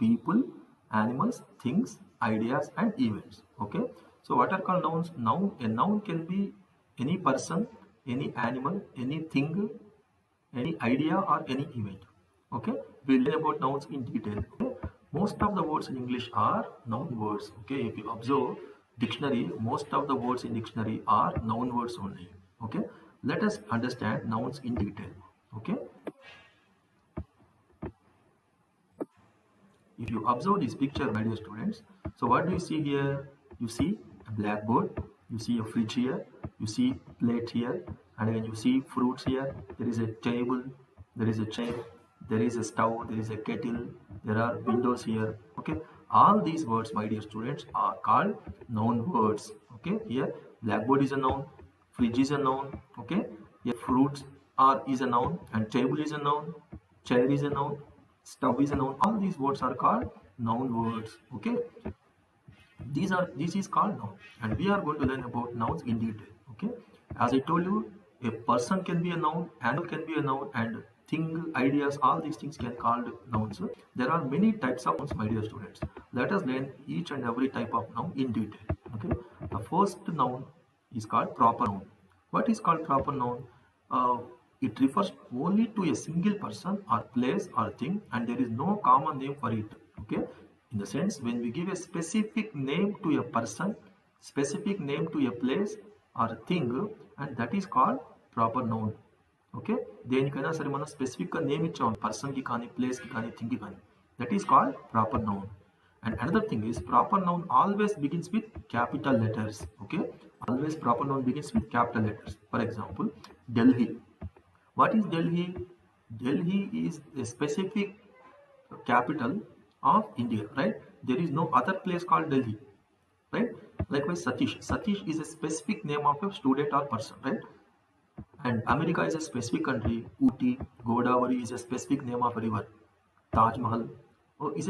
people, animals, things, ideas, and events. Okay. So what are called nouns? A noun can be any person, any animal, anything, any idea, or any event. Okay. We'll learn about nouns in detail. Okay. Most of the words in English are noun words. Okay. If you observe dictionary, most of the words in dictionary are noun words only. Okay. Let us understand nouns in detail. Okay. If you observe this picture, my dear students, so what do you see here? You see a blackboard, you see a fridge here, you see plate here, and then you see fruits here. There is a table, there is a chair, there is a stove, there is a kettle, there are windows here. Okay, all these words, my dear students, are called noun words. Okay, here blackboard is a noun, fridge is a noun. Okay, here fruits are is a noun, and table is a noun, chair is a noun, stove is a noun. All these words are called noun words. Okay, this is called noun, and we are going to learn about nouns in detail. Okay, as I told you, a person can be a noun, animal can be a noun, and thing, ideas, all these things can called nouns. There are many types of nouns, my dear students. Let us learn each and every type of noun in detail. Okay, the first noun is called proper noun. What is called proper noun? uh, it refers only to a single person or place or thing, and there is no common name for it. Okay, in the sense, when we give a specific name to a person, specific name to a place or a thing, and that is called proper noun. Okay, దేనికైనా సరే మనం స్పెసిఫిక్గా name ఇచ్చాం, పర్సన్కి కానీ ప్లేస్కి కానీ థింగ్కి కానీ, that is called proper noun. And another thing is, proper noun always begins with capital letters. Okay, always proper noun begins with capital letters. For example, Delhi. What is Delhi? Delhi is a specific capital of India, right? There is no other place called Delhi, right? Likewise, Satish. Satish is a specific name of a student or person, right? And America is a specific country. Uti, Godavari is a specific name of a river. Taj Mahal is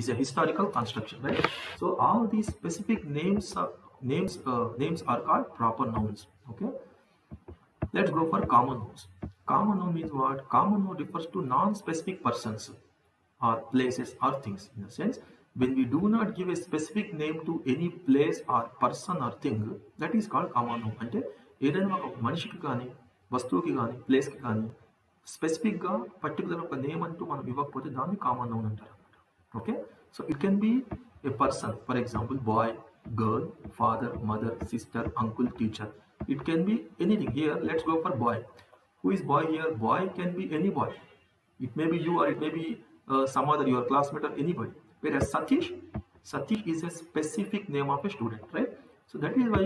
a historical construction, right? So all these specific names are called proper nouns. Okay, let's go for common nouns. Common noun means what? Common noun refers to non-specific persons or places or things. In a sense, when we do not give a specific name to any place or person or thing, that is called common noun. అంటే ఏదైనా ఒక మనిషికి కానీ, వస్తువుకి కానీ, ప్లేస్కి కానీ స్పెసిఫిక్గా పర్టికులర్ ఒక నేమ్ అంటూ మనం ఇవ్వకపోతే దాన్ని కామన్ నౌన్ అంటారు అన్నమాట. Okay, so it can be a person, for example bye, girl, father, mother, sister, uncle, teacher. It can be anything. Here, let's go for boy. Who is boy here? Boy can be any boy. It may be you, or it may be some other, your classmate, or anybody. Whereas Satish is a specific name of a student, right? So that is why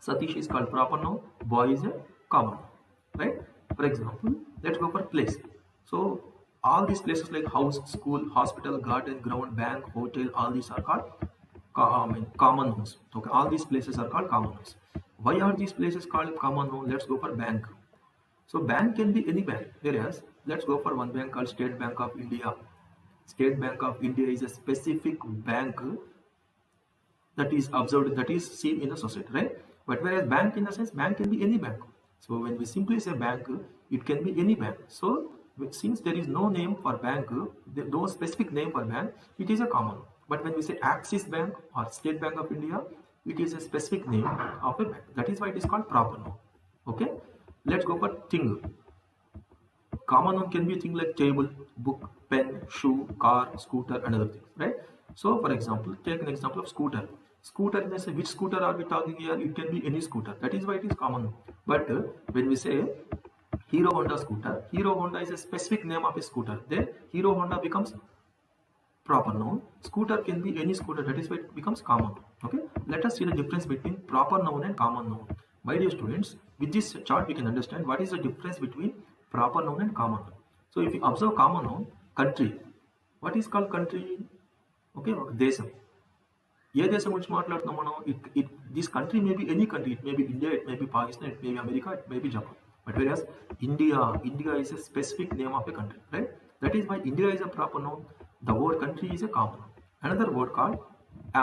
Satish is called proper noun. Boy is a common noun, right? For example, let's go for place. So all these places like house, school, hospital, garden, ground, bank, hotel, all these are called common nouns. Okay, all these places are called common nouns. Why are these places called common noun? Let's go for bank. So bank can be any bank. Whereas let's go for one bank called State Bank of India. State Bank of India is a specific bank that is observed, that is seen in the society, right? But whereas bank, in a sense, bank can be any bank. So when we simply say bank, it can be any bank. So since there is no name for bank, no specific name for bank, it is a common. But when we say Axis Bank or State Bank of India, it is a specific name of a bank. That is why it is called proper noun. Okay, let's go for thing. Common noun can be thing like table, book, pen, shoe, car, scooter, and other things, right? So for example, take an example of scooter. Scooter, in a sense, which scooter are we talking here? It can be any scooter. That is why it is common noun. But when we say Hero Honda scooter, Hero Honda is a specific name of a scooter. Then Hero Honda becomes proper noun. Scooter can be any scooter. That is why it becomes common. Okay, let us see the difference between proper noun and common noun. My dear students, with this chart we can understand what is the difference between proper noun and common noun. So if you observe common noun, country. What is called country? Okay, desam. ఏ దేశం గురించి మాట్లాడుతున్నాం మనం? This country may be any country. It may be India, it may be Pakistan, it may be America, it may be Japan. But whereas India is a specific name of a country, right? That is why India is a proper noun. The word country is a common noun. Another word called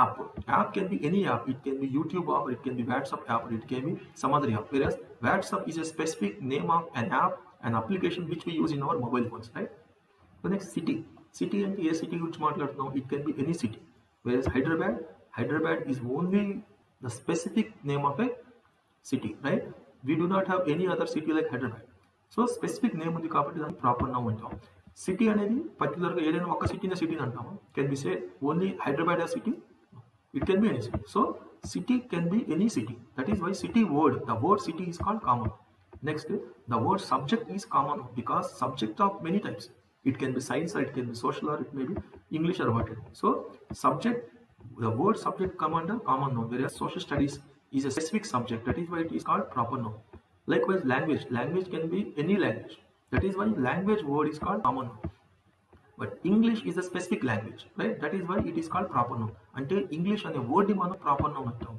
app. App can be any app. It can be YouTube app, or it can be WhatsApp app, or it can be some other app. Whereas WhatsApp is a specific name of an app, an application which we use in our mobile phones, right? The next, city. City అంటే ఏ city గురించి మాట్లాడుతున్నాం? It can be any city. Where Hyderabad is only the specific name of a city, right? We do not have any other city like Hyderabad. So specific name ఉంది కాబట్టి దాన్ని proper noun అంటాం. City అనేది పర్టికులర్గా ఏదైనా ఒక సిటీని అంటాము. Can be say only Hyderabad ఆ city? It can be any city. So city can be any city. That is why city word, the word city is called common. Next, the word subject is common because subject of many types. It can be science or it can be social or it may be English or whatever. So subject, the word subject come under common noun, whereas social studies is a specific subject. That is why it is called proper noun. Likewise, language can be any language. That is why language word is called common noun. But English is a specific language, right? That is why it is called proper noun. అంటే English అనే వర్డ్ని మనం proper noun అంటాం,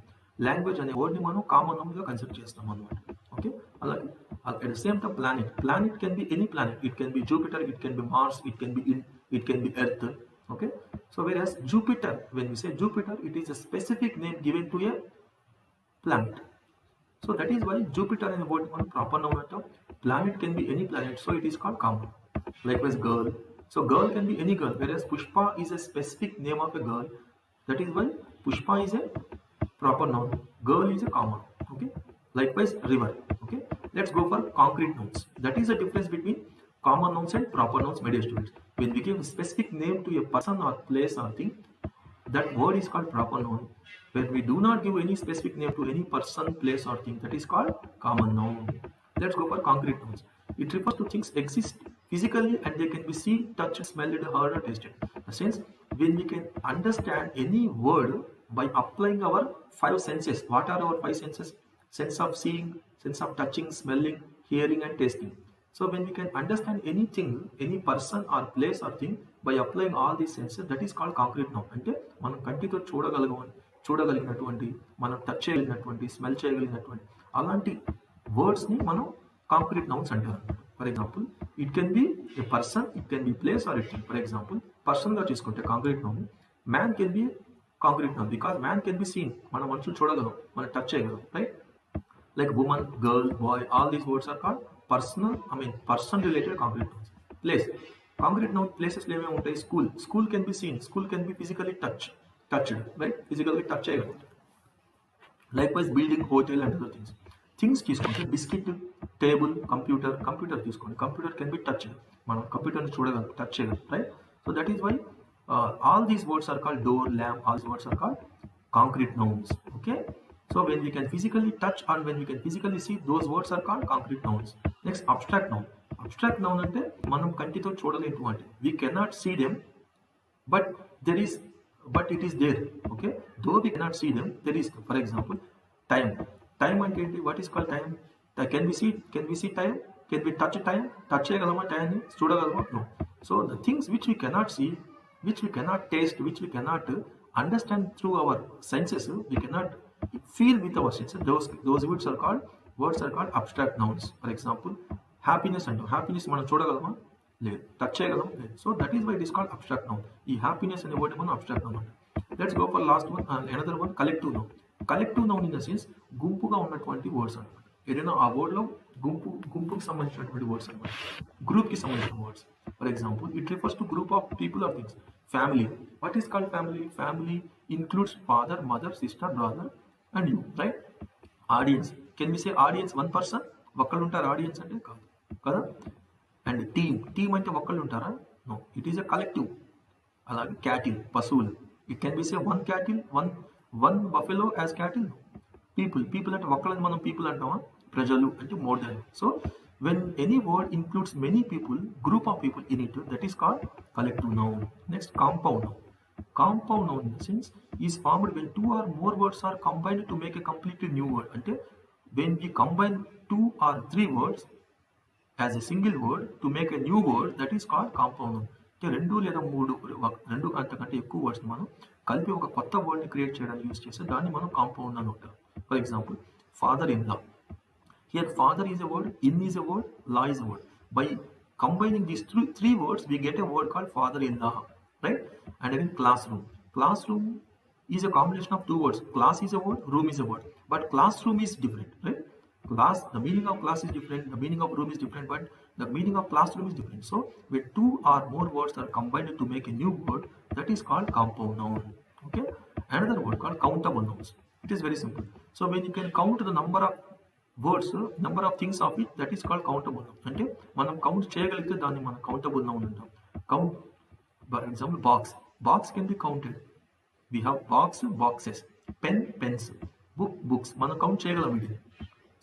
language అనే వర్డ్ని మనం common నౌన్గా consider చేస్తాం అనమాట. ఓకే, అలాగే at the same time planet can be any planet. It can be Jupiter, it can be Mars, it can be Earth. Okay, so whereas Jupiter, when we say Jupiter, it is a specific name given to a planet. So that is why Jupiter అనే word మనం proper noun అంటాం. Planet can be any planet, so it is called common. Likewise, girl. So girl can be any girl, whereas Pushpa is a specific name of a girl. That is why Pushpa is a proper noun. Girl is a common. Okay. Likewise, river. Okay. Let's go for concrete nouns. That is the difference between common nouns and proper nouns, my dear students. When we give a specific name to a person or place or thing, that word is called proper noun. When we do not give any specific name to any person, place or thing, that is called common noun. Let's go for concrete nouns. It refers to things exist physically and they can be seen, touched, smelled, heard or tasted. In the sense, when we can understand any word by applying our five senses. What are our five senses? Sense of seeing, sense of touching, smelling, hearing and tasting. So when we can understand anything, any person or place or thing by applying all these senses, that is called concrete noun. అంటే మనం కంటితో చూడగలిగినటువంటి, మనం touch చేయగలిగినటువంటి, smell చేయగలిగినటువంటి అలాంటి వర్డ్స్ని మనం concrete nouns అంటారు. For example, it can be a person, it can be place or it thing. For example, పర్సన్గా తీసుకుంటే concrete noun. Man can be concrete noun because man can be seen, మనం మనుషులు చూడగలం, మనం టచ్ చేయగలం, right? Like woman, girl, boy, all these words are called person related concrete nouns. Place, concrete noun ప్లేసెస్లో ఏమేమి ఉంటాయి? School can be seen, school can be physically touched, right? ఫిజికల్గా touch చేయగలం. Likewise building, hotel and other things. Things తీసుకుంటే biscuit, table, computer తీసుకోండి. Computer can be touch, మనం కంప్యూటర్ని చూడగలం, టచ్ చేయగలం, right? So that is why all these words are called door, lamp, all these words are called concrete nouns. Okay, so when we can physically touch and when we can physically see, those words are called concrete nouns. Next, abstract noun అంటే మనం కంటితో చూడలేటువంటి, we cannot see them but it is there. Okay, though we cannot see them, there is. For example, time అంటే ఏంటి? what is called time? Can we see time? Can we touch time? Touch చేయగలమా? టైంని చూడగలమా? No. So the things which we cannot see, which we cannot taste, which we cannot understand through our senses, we cannot feel with our senses, those words are called abstract nouns. For example, happiness అంటాం. Happiness మనం చూడగలమా? లేదు. Touch చేయగలం? లేదు. So that is why it is called abstract noun. ఈ happiness అనే word మనం abstract noun అంటాం. Let's go for last one, another one, collective noun. Collective noun in the sense గుంపుగా ఉన్నటువంటి వర్డ్స్ అనమాట. ఏదైనా ఆ వర్డ్లో గుంపుకి సంబంధించినటువంటి వర్డ్స్ అనమాట, గ్రూప్కి సంబంధించిన words. For example, it refers to group of people or things. Family. What is called family? Family includes father, mother, sister, brother and you, right? Audience. Can we say audience one person? ఒక్కళ్ళు ఉంటారు audience అంటే? కాదు కదా. And team అంటే ఒక్కళ్ళు ఉంటారా? No, it is a collective. అలాగే cattle, పశువులు. It can be say one cattle, one buffalo as cattle. People అంటే ఒక్కళ్ళని మనం పీపుల్ అంటామా? ప్రజలు అంటే more than. So when any word includes many people, group of people in it, that is called collective noun. Next, compound noun in the sense is formed when two or more words are combined to make a completely new word. Ante when we combine two or three words as a single word to make a new word, that is called compound noun. అంటే రెండు అంతకంటే ఎక్కువ words మనం కలిపి ఒక కొత్త వర్డ్ని create చేయడానికి use చేస్తే దాన్ని మనం కాంపౌండ్ అని అంటాం. For example, father in law. Here father is a word, in is a word, law is a word. By combining these three words, we get a word called father-in-law, right? And again, classroom is a combination of two words. Class is a word, room is a word. But classroom is different, right? The meaning of class is different, the meaning of room is different, but The meaning of classroom is different. So when two or more words are combined to make a new word, that is called compound noun. Okay. Another word called countable nouns. It is very simple. So when you can count the number of words, number of things of it, that is called countable noun. అంటే మనం count చేయగలిగితే దాన్ని మనం countable noun అంటాం. Count, for example box. Box can be counted. We have box, boxes, pen, pens, book, books. మనం count చేయగలం వీటిని.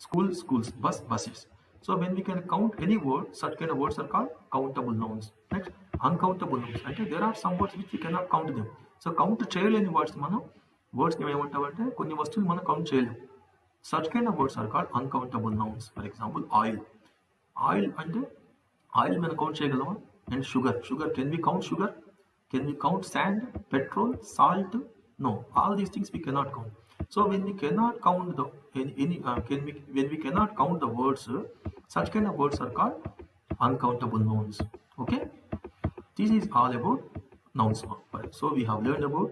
School, schools, bus, buses. So when we can count any word, such kind of words are called countable nouns. Next, uncountable nouns. అంటే there are some words which we cannot count them. So count చేయలేని words మనం వర్డ్స్ని ఏమంటామంటే కొన్ని వస్తువులు మనం count చేయలేము. Such kind of words are called uncountable nouns. For example, oil. Oil అంటే oil మనం కౌంట్ చేయగలమా? And sugar. Sugar, can we count sugar? Can we count sand, petrol, salt? No, all these things we cannot count. So when we cannot count the when we cannot count the words, such kind of words are called uncountable nouns. Okay, this is all about nouns. So we have learned about